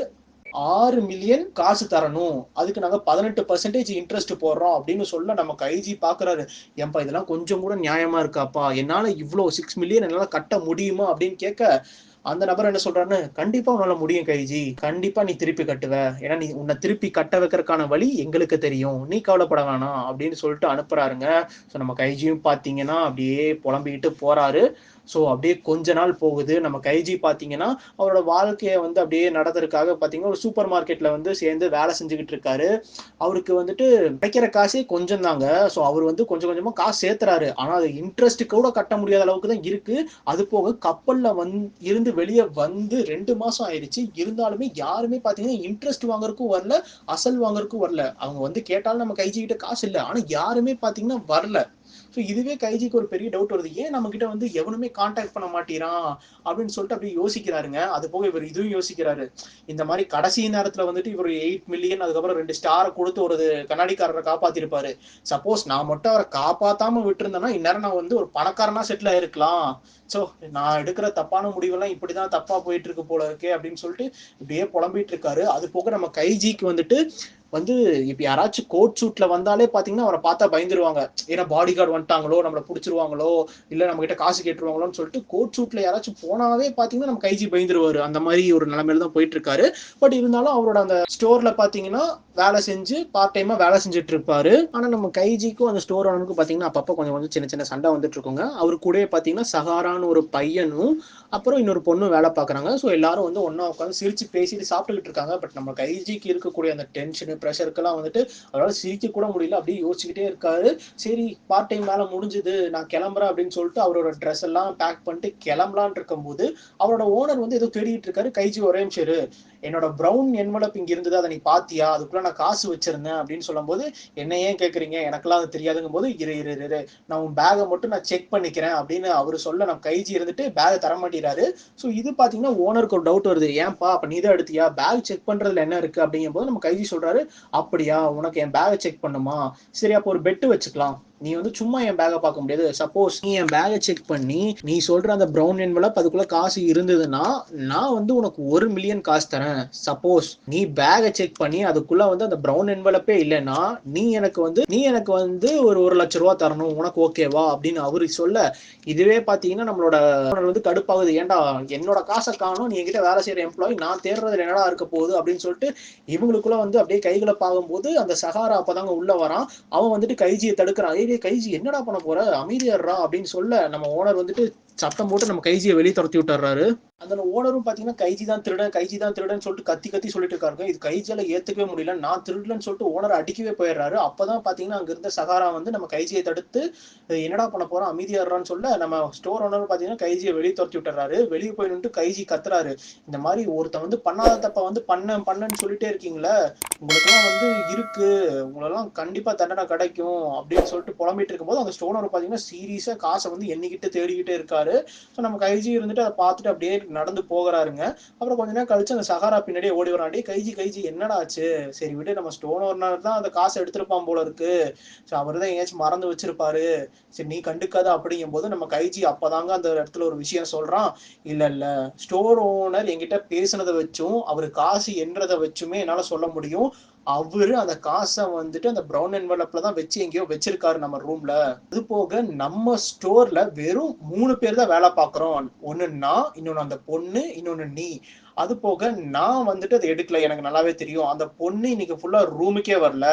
6 மில்லியன் காசு தரணும், அதுக்கு நாங்க 18% இன்ட்ரெஸ்ட் போடுறோம் அப்படின்னு சொல்ல நம்ம கைஜி பாக்குறாரு, ஏன்பா இதெல்லாம் கொஞ்சம் கூட நியாயமா இருக்காப்பா, என்னால இவ்வளவு 6 மில்லியன் என்னால கட்ட முடியுமா அப்படின்னு கேட்க, அந்த நபர் என்ன சொல்றாருன்னு, கண்டிப்பா உன்னால முடியும் கைஜி, கண்டிப்பா நீ திருப்பி கட்டுவ, ஏன்னா நீ உன்னை திருப்பி கட்ட வைக்கிறதுக்கான வழி எங்களுக்கு தெரியும், நீ கவலைப்பட வேணாம் அப்படின்னு சொல்லிட்டு அனுப்புறாருங்க. ஸோ நம்ம கைஜியும் பாத்தீங்கன்னா அப்படியே புலம்பிக்கிட்டு போறாரு. ஸோ அப்படியே கொஞ்ச நாள் போகுது. நம்ம கைஜி பார்த்தீங்கன்னா அவரோட வாழ்க்கையை வந்து அப்படியே நடத்துறதுக்காக பார்த்தீங்கன்னா ஒரு சூப்பர் மார்க்கெட்ல வந்து சேர்ந்து வேலை செஞ்சுக்கிட்டு இருக்காரு. அவருக்கு வந்துட்டு கிடைக்கிற காசே கொஞ்சம் தாங்க. ஸோ அவர் வந்து கொஞ்சம் கொஞ்சமா காசு சேர்த்துறாரு. ஆனா அது இன்ட்ரெஸ்ட் கூட கட்ட முடியாத அளவுக்கு தான் இருக்கு. அது போக கப்பல்ல இருந்து வெளியே வந்து 2 மாசம் ஆயிடுச்சு. இருந்தாலுமே யாருமே பார்த்தீங்கன்னா இன்ட்ரெஸ்ட் வாங்குறதுக்கும் வரல, அசல் வாங்குறதுக்கும் வரல. அவங்க வந்து கேட்டாலும் நம்ம கைஜி கிட்ட காசு இல்ல. ஆனா யாருமே பார்த்தீங்கன்னா வரல. ஸோ இதுவே கைஜிக்கு ஒரு பெரிய டவுட் வருது. ஏன் நம்ம கிட்ட வந்து எவனுமே கான்டாக்ட் பண்ண மாட்டேறான் அப்படின்னு சொல்லிட்டு அப்படியே யோசிக்கிறாருங்க. அது போக இவர் இதுவும் யோசிக்கிறாரு. இந்த மாதிரி கடைசி நேரத்துல வந்துட்டு இவர் 8 மில்லியன் அதுக்கப்புறம் 2 ஸ்டாரை கொடுத்து ஒரு கண்ணாடிக்காரரை காப்பாத்திருப்பாரு. சப்போஸ் நான் மட்டும் அவரை காப்பாத்தாம விட்டுருந்தேன்னா இந்நேரம் நான் வந்து ஒரு பணக்காரனா செட்டில் ஆயிருக்கலாம். ஸோ நான் எடுக்கிற தப்பான முடிவெல்லாம் இப்படிதான் தப்பா போயிட்டு இருக்கு போல இருக்கே அப்படின்னு சொல்லிட்டு இப்படியே புலம்பிட்டு இருக்காரு. அது போக நம்ம கைஜிக்கு வந்துட்டு வந்து இப்ப யாராச்சும் கோட் சூட்ல வந்தாலே பாத்தீங்கன்னா அவரை பார்த்தா பயந்துருவாங்க. ஏன்னா பாடி கார்டு வந்துட்டாங்களோ, நம்மள புடிச்சிருவாங்களோ, இல்ல நம்ம கிட்ட காசு கேட்டுருவாங்களோன்னு சொல்லிட்டு கோட் சூட்ல யாராச்சும் போனாவே பாத்தீங்கன்னா நம்ம கைஜி பயந்துருவாரு. அந்த மாதிரி ஒரு நிலைமையில தான் போயிட்டு இருக்காரு. பட் இருந்தாலும் அவரோட அந்த ஸ்டோர்ல பாத்தீங்கன்னா வேலை செஞ்சு பார்ட் டைமா வேலை செஞ்சுட்டு இருப்பாரு. ஆனா நம்ம கைஜிக்கும் அந்த ஸ்டோர் ஓனருக்கும் பாத்தீங்கன்னா அப்பப்ப கொஞ்சம் கொஞ்சம் சின்ன சின்ன சண்டை வந்துட்டு இருக்குங்க. அவரு கூட பாத்தீங்கன்னா சஹாரான்னு ஒரு பையனும் அப்புறம் இன்னொரு பொண்ணும் வேலை பாக்குறாங்க. ஸோ எல்லாரும் வந்து ஒன்னா உட்காந்து சிரிச்சு பேசிட்டு சாப்பிட்டுக்கிட்டு இருக்காங்க. பட் நம்ம கைஜிக்கு இருக்கக்கூடிய அந்த டென்ஷனு ப்ரெஷருக்கெல்லாம் வந்துட்டு அவரால் சிரிக்க கூட முடியல. அப்படியே யோசிச்சுக்கிட்டே இருக்காரு. சரி பார்ட் டைம் வேலை முடிஞ்சுது, நான் கிளம்புறேன் அப்படின்னு சொல்லிட்டு அவரோட ட்ரெஸ் எல்லாம் பேக் பண்ணிட்டு கிளம்பலான் இருக்கும்போது அவரோட ஓனர் வந்து ஏதோ தேடிட்டு இருக்காரு. கைஜி ஒரே நிமிஷம் இரு, என்னோட ப்ரௌன் என்வலப் இங்க இருந்தது, அதை நீ பாத்தியா, அதுக்குள்ள நான் காசு வச்சிருந்தேன் அப்படின்னு சொல்லும் போது என்ன ஏன் கேக்குறீங்க, எனக்கெல்லாம் அது தெரியாதுங்கும் போது இரு இரு இரு நான் உன் பேகை மட்டும் நான் செக் பண்ணிக்கிறேன் அப்படின்னு அவரு சொல்ல நம்ம கைஜி இருந்துட்டு பேகை தர மாட்டேறாரு. ஸோ இது பாத்தீங்கன்னா ஓனருக்கு ஒரு டவுட் வருது. ஏன்பா அப்ப நீ தான் எடுத்தியா, பேக் செக் பண்றதுல என்ன இருக்கு அப்படிங்கும் போது நம்ம கைஜி சொல்றாரு, அப்படியா உனக்கு என் பேகை செக் பண்ணுமா, சரி அப்போ ஒரு பெட்டு வச்சுக்கலாம், நீ வந்து சும்மா என் பேகை பார்க்க முடியாது, சப்போஸ் நீ என் பேகை செக் பண்ணி நீ சொல்ற அந்த ப்ரௌன் என்வலப் அதுக்குள்ள காசு இருந்ததுன்னா நான் வந்து உனக்கு 1 மில்லியன் காசு தரேன். சப்போஸ் நீ பேகை செக் பண்ணி அதுக்குள்ள வந்து அந்த ப்ரௌன் என்வலப்பே இல்லைன்னா நீ எனக்கு வந்து ஒரு 1 லட்சம் ரூபா தரணும், உனக்கு ஓகேவா அப்படின்னு அவரு சொல்ல, இதுவே பாத்தீங்கன்னா நம்மளோட வந்து கடுப்பாகுது. ஏன்டா என்னோட காசை காணும், நீ என்கிட்ட வேலை செய்யற எம்ப்ளாயி, நான் தேடுறதுல என்னடா இருக்க போகுது அப்படின்னு சொல்லிட்டு இவங்களுக்குள்ள வந்து அப்படியே கைகளை பார்க்கும்போது அந்த சஹாரா அப்பதாங்க உள்ள வரான். அவன் வந்துட்டு கைஜியை தடுக்கிறான். ஏய் கைஜி என்னடா பண்ண போற, அமைதியாடுறா அப்படின்னு சொல்ல நம்ம ஓனர் வந்துட்டு சத்தம் போட்டு நம்ம கைஜியை வெளியே துரத்தி விட்டுறாரு. அந்த ஓனரும் பாத்தீங்கன்னா கைஜி தான் திருடன் சொல்லிட்டு கத்தி கத்தி சொல்லிட்டு இருக்காங்க. இது கைஜியால ஏத்துக்கவே முடியல. நான் திருடலன்னு சொல்லிட்டு ஓனர் அடிக்கவே போயிடுறாரு. அப்பதான் பாத்தீங்கன்னா அங்க இருந்த சகாரா வந்து நம்ம கைஜியை தடுத்து என்னடா பண்ண போறோம் அமைதியாடுறான்னு சொல்ல நம்ம ஸ்டோர் ஓனர் பாத்தீங்கன்னா கைஜியை வெளியே துரத்தி விட்டுறாரு. வெளியே போய் நின்று கைஜி கத்துறாரு, இந்த மாதிரி ஒருத்தன் வந்து பண்ணாத தப்ப வந்து பண்ணன்னு சொல்லிட்டே இருக்கீங்களே, உங்களுக்கெல்லாம் வந்து இருக்கு, உங்களெல்லாம் கண்டிப்பா தண்டனை கிடைக்கும் அப்படின்னு சொல்லிட்டு புலம்பிட்டு இருக்கும்போது அந்த ஸ்டோனர் பாத்தீங்கன்னா சீரியஸா காசை வந்து எண்ணிக்கிட்டு தேடிக்கிட்டே இருக்காரு. ஸோ நம்ம கைஜி இருந்துட்டு அதை பார்த்துட்டு அப்படியே நடந்து போகிறாருங்க. அப்புறம் கொஞ்ச நேரம் கழிச்சு அந்த சகாரா பின்னாடியே ஓடி வராண்டி, கைஜி என்னடா ஆச்சு, சரி விடு, நம்ம ஸ்டோன் ஓனர் தான் அந்த காசை எடுத்திருப்பான் போல இருக்கு, ஸோ அவர் தான் எங்கேயாச்சும் மறந்து வச்சிருப்பாரு, சரி நீ கண்டுக்காத அப்படிங்கும் போது நம்ம கைஜி அப்பதாங்க அந்த இடத்துல ஒரு விஷயம் சொல்றான். இல்ல ஸ்டோர் ஓனர் என்கிட்ட பேசுனதை வச்சும் அவரு காசு எண்றதை வச்சுமே என்னால சொல்ல முடியும், அவரு அந்த காசை வந்துட்டு அந்த ப்ரௌன் என்வலப்ல தான் வச்சு எங்கேயோ வச்சிருக்காரு நம்ம ரூம்ல. அது போக நம்ம ஸ்டோர்ல வெறும் 3 பேர் தான் வேலை பார்க்கிறோம். ஒன்னு நான், இன்னொன்னு அந்த பொண்ணு, இன்னொன்னு நீ. அது போக நான் வந்துட்டு அதை எடுக்கல, எனக்கு நல்லாவே தெரியும். அந்த பொண்ணு இன்னைக்கு ஃபுல்லா ரூமுக்கே வரல.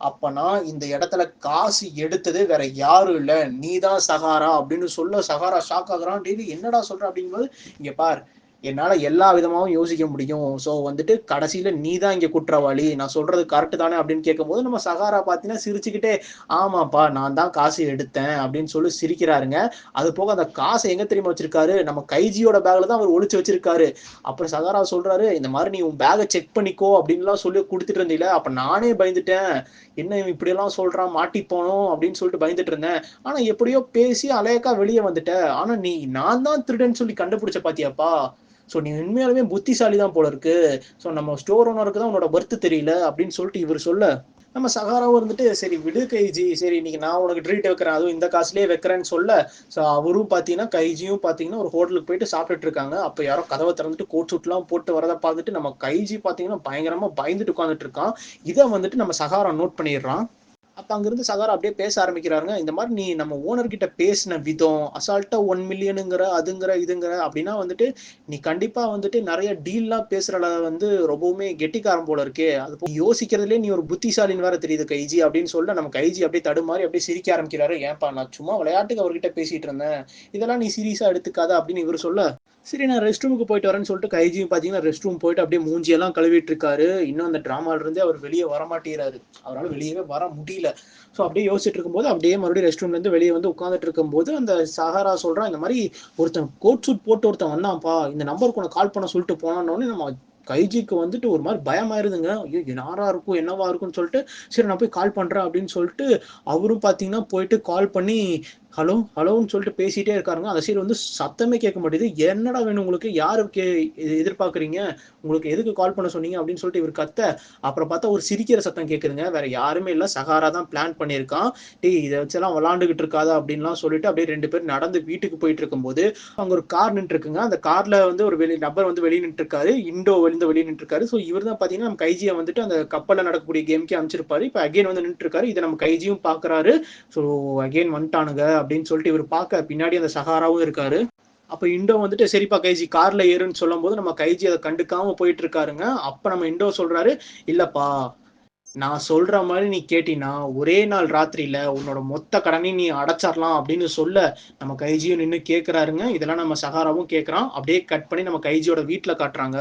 அப்பனா இந்த இடத்துல காசு எடுத்தது வேற யாரும் இல்ல, நீதான் சகாரா அப்படின்னு சொல்ல சகாரா ஷாக் ஆகுறான். டெய்லி என்னடா சொல்ற அப்படிங்கும்போது, இங்க பார், என்னால எல்லா விதமாவும் யோசிக்க முடியும். சோ வந்துட்டு கடைசியில நீ தான் இங்க குற்றவாளி, நான் சொல்றது கரெக்ட் தானே அப்படின்னு கேட்கும்போது நம்ம சகாரா பாத்தீங்கன்னா சிரிச்சுக்கிட்டே, ஆமாப்பா நான் தான் காசு எடுத்தேன் அப்படின்னு சொல்லி சிரிக்கிறாருங்க. அது போக அந்த காசை எங்க தெரியுமா வச்சிருக்காரு, நம்ம கைஜியோட பேக்ல தான் அவர் ஒளிச்சு வச்சிருக்காரு. அப்புறம் சகாரா சொல்றாரு, இந்த மாதிரி நீ உன் பேகை செக் பண்ணிக்கோ அப்படின்லாம் சொல்லி கொடுத்துட்டு இருந்தீல, அப்ப நானே பயந்துட்டேன், என்ன இப்படி எல்லாம் சொல்றான், மாட்டி போனோம் அப்படின்னு சொல்லிட்டு பயந்துட்டு இருந்தேன். ஆனா எப்படியோ பேசி அலையக்கா வெளியே வந்துட்டேன். ஆனா நீ நான் தான் திருடன்னு சொல்லி கண்டுபிடிச்ச பாத்தியாப்பா, ஸோ நீ உண்மையாலுமே புத்திசாலி தான் போல இருக்கு. ஸோ நம்ம ஸ்டோர் ஓனருக்கு தான் உன்னோட பர்த் தெரியல அப்படின்னு சொல்லிட்டு இவர் சொல்ல, நம்ம சகாராவும் இருந்துட்டு சரி விடு கைஜி, சரி இன்னைக்கு நான் உனக்கு ட்ரீட் வைக்கிறேன், அதுவும் இந்த காசுலயே வைக்கிறேன்னு சொல்ல, ஸோ அவரும் பார்த்தீங்கன்னா கைஜியும் பார்த்தீங்கன்னா ஒரு ஹோட்டலுக்கு போயிட்டு சாப்பிட்டுட்டு இருக்காங்க. அப்போ யாரோ கதவை திறந்துட்டு கோட் சூட்லாம் போட்டு வரதை பார்த்துட்டு நம்ம கைஜி பார்த்தீங்கன்னா பயங்கரமா பயந்துட்டு உட்காந்துட்டு இருக்கான். இதை வந்துட்டு நம்ம சகாரா நோட் பண்ணிடுறான். அப்ப அங்கிருந்து சகாரா அப்படியே பேச ஆரம்பிக்கிறாருங்க. இந்த மாதிரி நீ நம்ம ஓனர் கிட்ட பேசின விதம், அசால்ட்டா 1 மில்லியனுங்கிற அதுங்கிற இதுங்கிற அப்படின்னா வந்துட்டு நீ கண்டிப்பா வந்துட்டு நிறைய டீல்லாம் பேசுறல வந்து ரொம்பவுமே கெட்டிக்காரன் போல இருக்கே. அது யோசிக்கிறதுலே நீ ஒரு புத்திசாலின்னு வேற தெரியுது கைஜி அப்படின்னு சொல்ல நம்ம கைஜி அப்படியே தடுமாறி அப்படியே சிரிக்க ஆரம்பிக்கிறாரு. ஏன்பா நான் சும்மா விளையாட்டுக்கு அவர்கிட்ட பேசிட்டு இருந்தேன், இதெல்லாம் நீ சீரியஸா எடுத்துக்காத அப்படின்னு இவர் சொல்ல, சரி நான் ரெஸ்ட் ரூமுக்கு போயிட்டு வரேன்னு சொல்லிட்டு கைஜியும் பார்த்தீங்கன்னா ரெஸ்ட் ரூம் போயிட்டு அப்படியே மூஞ்சியெல்லாம் கழுவிட்டு இருக்காரு. இன்னும் அந்த டிராமால இருந்தே அவர் வெளியே வரமாட்டேறாரு. அவரால் வெளியவே வர முடியல. ஸோ அப்படியே யோசிச்சுட்டு இருக்கும்போது அப்படியே மறுபடியும் ரெஸ்ட் ரூம்ல இருந்து வெளியே வந்து உட்காந்துட்டு இருக்கும்போது அந்த சஹாரா சொல்றான், இந்த மாதிரி ஒருத்தன் கோட் சூட் போட்டு ஒருத்தன் வந்தான்ப்பா, இந்த நம்பருக்கு உனக்கு கால் பண்ண சொல்லிட்டு போனான்னு நம்ம கைஜிக்கு வந்துட்டு ஒரு மாதிரி பயமாயிருதுங்க. ஐயோ யாரா இருக்கும் என்னவா இருக்கும்னு சொல்லிட்டு சரி நான் போய் கால் பண்றேன் அப்படின்னு சொல்லிட்டு அவரும் பார்த்தீங்கன்னா போயிட்டு கால் பண்ணி ஹலோ ஹலோன்னு சொல்லிட்டு பேசிட்டே இருக்காருங்க. அந்த சைடு வந்து சத்தமே கேட்க மாட்டேது. என்னடா வேணும் உங்களுக்கு, யாருக்கு எதிர்பார்க்குறீங்க, உங்களுக்கு எதுக்கு கால் பண்ண சொன்னீங்க அப்படின்னு சொல்லிட்டு இவர் கத்த, அப்புறம் பார்த்தா ஒரு சிரிக்கிற சத்தம் கேட்குதுங்க. வேற யாருமே இல்லை, சஹாரா தான் பிளான் பண்ணியிருக்கான். டேய் இதை வச்செல்லாம் விளாண்டுகிட்டு இருக்காதா அப்படின்லாம் சொல்லிட்டு அப்படியே 2 பேர் நடந்து வீட்டுக்கு போயிட்டு இருக்கும்போது அங்க ஒரு கார் நின்று இருக்குங்க. அந்த கார்ல வந்து ஒரு நபர் வந்து வெளியே நின்று இருக்காரு, இண்டோ வெளியே நின்று இருக்காரு. ஸோ இவர் தான் பாத்தீங்கன்னா நம்ம கைஜியை வந்துட்டு அந்த கப்பல்ல நடக்கக்கூடிய கேமுக்கே அமைச்சிருப்பாரு. இப்போ அகைன் வந்து நின்று இருக்காரு. இதை நம்ம கைஜியும் பாக்குறாரு. ஸோ அகைன் வந்துட்டானுங்க அப்படின்னு சொல்லிட்டு இவர் பார்க்க பின்னாடி அந்த சஹாராவும் இருக்காரு. அப்ப இண்டோ வந்துட்டு சரிப்பா கைஜி கார்ல ஏறுன்னு சொல்லும் போது நம்ம கைஜி அதை கண்டுக்காம போயிட்டு இருக்காருங்க. அப்ப நம்ம இண்டோ சொல்றாரு, இல்லப்பா நான் சொல்ற மாதிரி நீ கேட்டினா ஒரே நாள் ராத்திரியில உன்னோட மொத்த கடனையும் நீ அடைச்சிடலாம் அப்படின்னு சொல்ல நம்ம கைஜியும் நின்று கேட்கிறாருங்க. இதெல்லாம் நம்ம சஹாராவும் கேட்கறான். அப்படியே கட் பண்ணி நம்ம கைஜியோட வீட்டுல காட்டுறாங்க.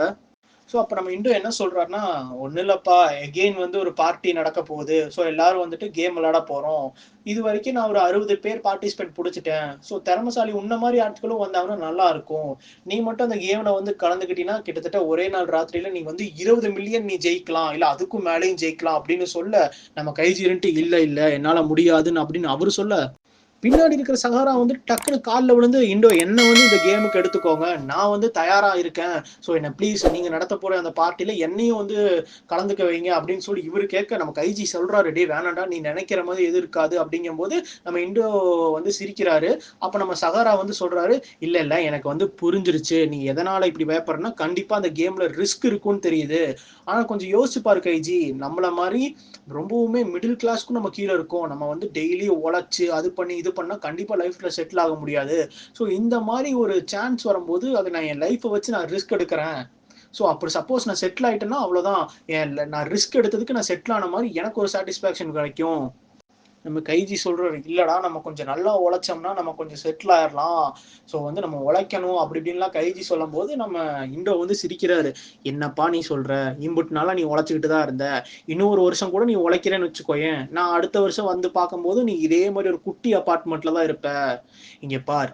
ஸோ அப்போ நம்ம இண்டோ என்ன சொல்றாருன்னா, ஒன்றும் இல்லப்பா எகெயின் வந்து ஒரு பார்ட்டி நடக்க போகுது. ஸோ எல்லாரும் வந்துட்டு கேம் விளையாட போறோம். இது வரைக்கும் நான் ஒரு 60 பேர் பார்ட்டிசிபேட் பிடிச்சிட்டேன். ஸோ திறமசாலி உன்ன மாதிரி ஆட்களும் வந்தாங்கன்னா நல்லா இருக்கும். நீ மட்டும் அந்த கேம்ல வந்து கலந்துக்கிட்டீங்கன்னா கிட்டத்தட்ட ஒரே நாள் ராத்திரியில நீ வந்து 20 மில்லியன் நீ ஜெயிக்கலாம், இல்ல அதுக்கும் மேலேயும் ஜெயிக்கலாம் அப்படின்னு சொல்ல நம்ம கைஜீரன்ட்டு இல்ல இல்ல என்னால முடியாதுன்னு அப்படின்னு அவரு சொல்ல, பின்னாடி இருக்கிற சகாரா வந்து டக்குனு காலில் விழுந்து இண்டோ என்ன வந்து இந்த கேமுக்கு எடுத்துக்கோங்க, நான் வந்து தயாரா இருக்கேன். ஸோ என்ன ப்ளீஸ் நீங்க நடத்த போற அந்த பார்ட்டியில என்னையும் வந்து கலந்துக்க வைங்க அப்படின்னு சொல்லி இவரு கேட்க நம்ம கைஜி சொல்றாரு, டே வேணாண்டா நீ நினைக்கிற மாதிரி எது இருக்காது அப்படிங்கும் போது நம்ம இண்டோ வந்து சிரிக்கிறாரு. அப்ப நம்ம சகாரா வந்து சொல்றாரு, இல்ல இல்ல எனக்கு வந்து புரிஞ்சிருச்சு நீ எதனால இப்படி பயப்படுறனா, கண்டிப்பா அந்த கேம்ல ரிஸ்க் இருக்கும்னு தெரியுது. ஆனா கொஞ்சம் யோசிச்சு பாரு கைஜி, நம்மள மாதிரி ரொம்பவுமே மிடில் கிளாஸ்க்கும் நம்ம கீழே இருக்கோம். நம்ம வந்து டெய்லி உழைச்சு அது பண்ணி இது பண்ணா கண்டிப்பா லைஃப்ல செட்டில் ஆக முடியாது. ஸோ இந்த மாதிரி ஒரு சான்ஸ் வரும்போது அதை நான் என் லைஃப்பை வச்சு நான் ரிஸ்க் எடுக்கிறேன். ஸோ அப்படி சப்போஸ் நான் செட்டில் ஆயிட்டேன்னா அவ்வளோதான், நான் ரிஸ்க் எடுத்ததுக்கு நான் செட்டில் ஆன மாதிரி எனக்கு ஒரு சாட்டிஸ்ஃபேக்ஷன் கிடைக்கும். நம்ம கைஜி சொல்றாரு, இல்லடா நம்ம கொஞ்சம் நல்லா உழைச்சோம்னா நம்ம கொஞ்சம் செட்டில் ஆயிடலாம். ஸோ வந்து நம்ம உழைக்கணும் அப்படி இப்படின்லாம் கைஜி சொல்லும் போது நம்ம இண்டோ வந்து சிரிக்கிறாரு. என்னப்பா நீ சொல்ற, இம்புட்டு நாளா நீ உழைச்சிக்கிட்டு தான் இருந்த, இன்னும் ஒரு வருஷம் கூட நீ உழைக்கிறேன்னு வச்சுக்கோயேன், நான் அடுத்த வருஷம் வந்து பார்க்கும்போது நீ இதே மாதிரி ஒரு குட்டி அபார்ட்மெண்ட்ல தான் இருப்ப. இங்க பார்,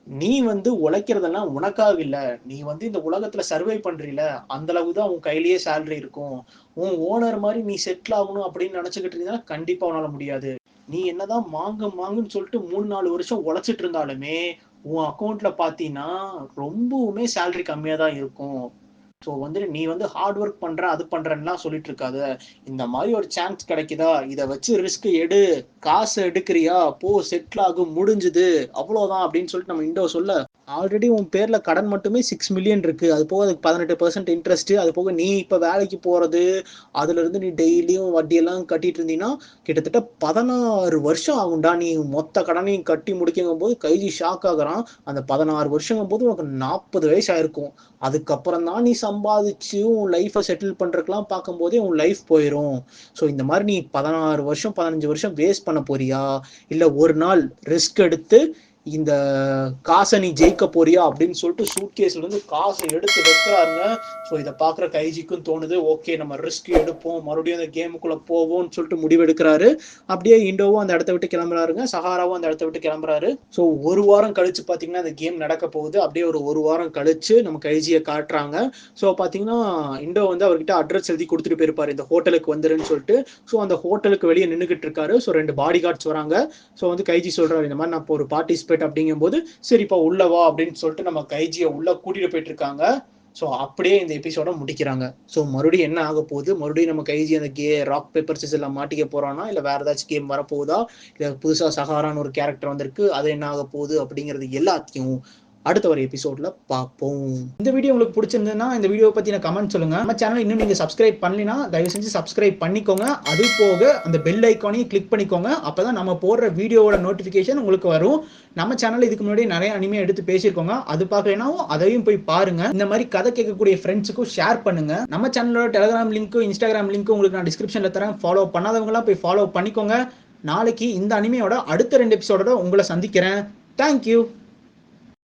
நீ வந்து உழைக்கிறதெல்லாம் உனக்காக இல்ல, நீ வந்து இந்த உலகத்துல சர்வை பண்றீல, அந்த அளவுக்கு தான் உன் கையிலேயே சேலரி இருக்கும். உன் ஓனர் மாதிரி நீ செட்டில் ஆகணும் அப்படின்னு நினைச்சுக்கிட்டு இருந்தீங்கன்னா கண்டிப்பா உன்னால முடியாது. நீ என்னதான் மாங்குன்னு சொல்லிட்டு 3-4 வருஷம் உழைச்சிட்டு இருந்தாலுமே உன் அக்கௌண்ட்ல பாத்தீங்கன்னா ரொம்பவுமே சேலரி கம்மியா தான் இருக்கும். ஸோ வந்துட்டு நீ வந்து ஹார்ட் ஒர்க் பண்ற அது பண்றேன்னுலாம் சொல்லிட்டு இருக்காத. இந்த மாதிரி ஒரு சான்ஸ் கிடைக்குதா, இதை வச்சு ரிஸ்க் எடு, காசு எடுக்கிறியா போ, செட்டில் ஆகும், முடிஞ்சுது அவ்வளோதான் அப்படின்னு சொல்லிட்டு நம்ம இண்டோ சொல்ல, ஆல்ரெடி உன் பேர்ல கடன் மட்டுமே 6 மில்லியன் இருக்கு, அது போக அதுக்கு 18% இன்ட்ரெஸ்ட், அது போக நீ இப்ப வேலைக்கு போறது, அதுல இருந்து நீ டெய்லியும் வட்டியெல்லாம் கட்டிட்டு இருந்தீங்கன்னா கிட்டத்தட்ட 16 வருஷம் ஆகும்டா நீ மொத்த கடனையும் கட்டி முடிக்கும் போது. கைஜி ஷாக் ஆகுறான். அந்த 16 வருஷங்கும் போது உனக்கு 40 வயசு ஆயிருக்கும். அதுக்கப்புறம் தான் நீ சம்பாதிச்சு உன் லைஃப்பை செட்டில் பண்றதுக்கெல்லாம் பார்க்கும்போதே உன் லைஃப் போயிடும். ஸோ இந்த மாதிரி நீ 16 வருஷம் 15 வருஷம் வேஸ்ட் பண்ண போறியா, இல்ல ஒரு நாள் ரிஸ்க் எடுத்து இந்த காசை நீ ஜெயிக்க போறியா அப்படின்னு சொல்லிட்டு சூட்கேஸ்ல இருந்து காசை எடுத்து வைக்கிறாருங்க. ஸோ இதை பாக்குற கைஜிக்கும் தோணுது, ஓகே நம்ம ரிஸ்க் எடுப்போம், மறுபடியும் அந்த கேமுக்குள்ள போவோம்னு சொல்லிட்டு முடிவெடுக்கிறாரு. அப்படியே இண்டோவும் அந்த இடத்த விட்டு கிளம்புறாருங்க, சஹாராவும் அந்த இடத்த விட்டு கிளம்புறாரு. ஸோ ஒரு வாரம் கழிச்சு பாத்தீங்கன்னா அந்த கேம் நடக்க போகுது. அப்படியே ஒரு வாரம் கழிச்சு நம்ம கைஜியை காட்டுறாங்க. ஸோ பாத்தீங்கன்னா இண்டோ வந்து அவர்கிட்ட அட்ரஸ் எழுதி கொடுத்துட்டு போயிருப்பாரு, இந்த ஹோட்டலுக்கு வந்துருன்னு சொல்லிட்டு. ஸோ அந்த ஹோட்டலுக்கு வெளியே நின்றுகிட்டு இருக்காரு. ஸோ 2 பாடி கார்ட்ஸ் வராங்க. ஸோ வந்து கைஜி சொல்றாரு, இந்த மாதிரி நான் இப்போ ஒரு பார்ட்டிசிபேட் அப்படிங்கும் போது சரிப்பா உள்ளவா அப்படின்னு சொல்லிட்டு நம்ம கைஜியை உள்ள கூட்டிட்டு போயிட்டு இருக்காங்க. ஸோ அப்படியே இந்த எபிசோட முடிக்கிறாங்க. ஸோ மறுபடியும் என்ன ஆக போகுது, மறுபடியும் நம்ம கைஜி அந்த ராக் பேப்பர் சிசர்ல மாட்டிக்க போறானா, இல்லை வேற ஏதாச்சும் கேம் வரப்போகுதா, இல்லை புதுசா சஹாரான்னு ஒரு கேரக்டர் வந்திருக்கு அது என்ன ஆக போகுது அப்படிங்கிறது எல்லாத்தையும் அடுத்த ஒரு எபிசோட்ல பார்ப்போம். இந்த வீடியோ உங்களுக்கு பிடிச்சிருந்ததுன்னா இந்த வீடியோ பத்தின கமெண்ட் சொல்லுங்க. நம்ம சேனல் இன்னும் நீங்க சப்ஸ்கிரைப் பண்ணலினா தயவு செஞ்சு சப்ஸ்கிரைப் பண்ணிக்கோங்க. அது போக அந்த பெல் ஐக்கானையும் கிளிக் பண்ணிக்கோங்க. அப்பதான் நம்ம போடுற வீடியோவோட நோட்டிபிகேஷன் உங்களுக்கு வரும். நம்ம சேனல்ல இதுக்கு முன்னாடி நிறைய அனிமே எடுத்து பேசியிருக்கோங்க. அது பார்க்கலைனாவும் அதையும் போய் பாருங்க. இந்த மாதிரி கதை கேட்கக்கூடிய ஃப்ரெண்ட்ஸுக்கும் ஷேர் பண்ணுங்க. நம்ம சேனலோட டெலிகிராம் லிங்க்கும் இன்ஸ்டாகிராம் லிங்க்கும் உங்களுக்கு நான் டிஸ்கிரிப்ஷன்ல தரேன். ஃபாலோ பண்ணாதவங்களாம் போய் ஃபாலோ பண்ணிக்கோங்க. நாளைக்கு இந்த அனிமையோட அடுத்த 2 எபிசோடோட உங்களை சந்திக்கிறேன். தேங்க்யூ.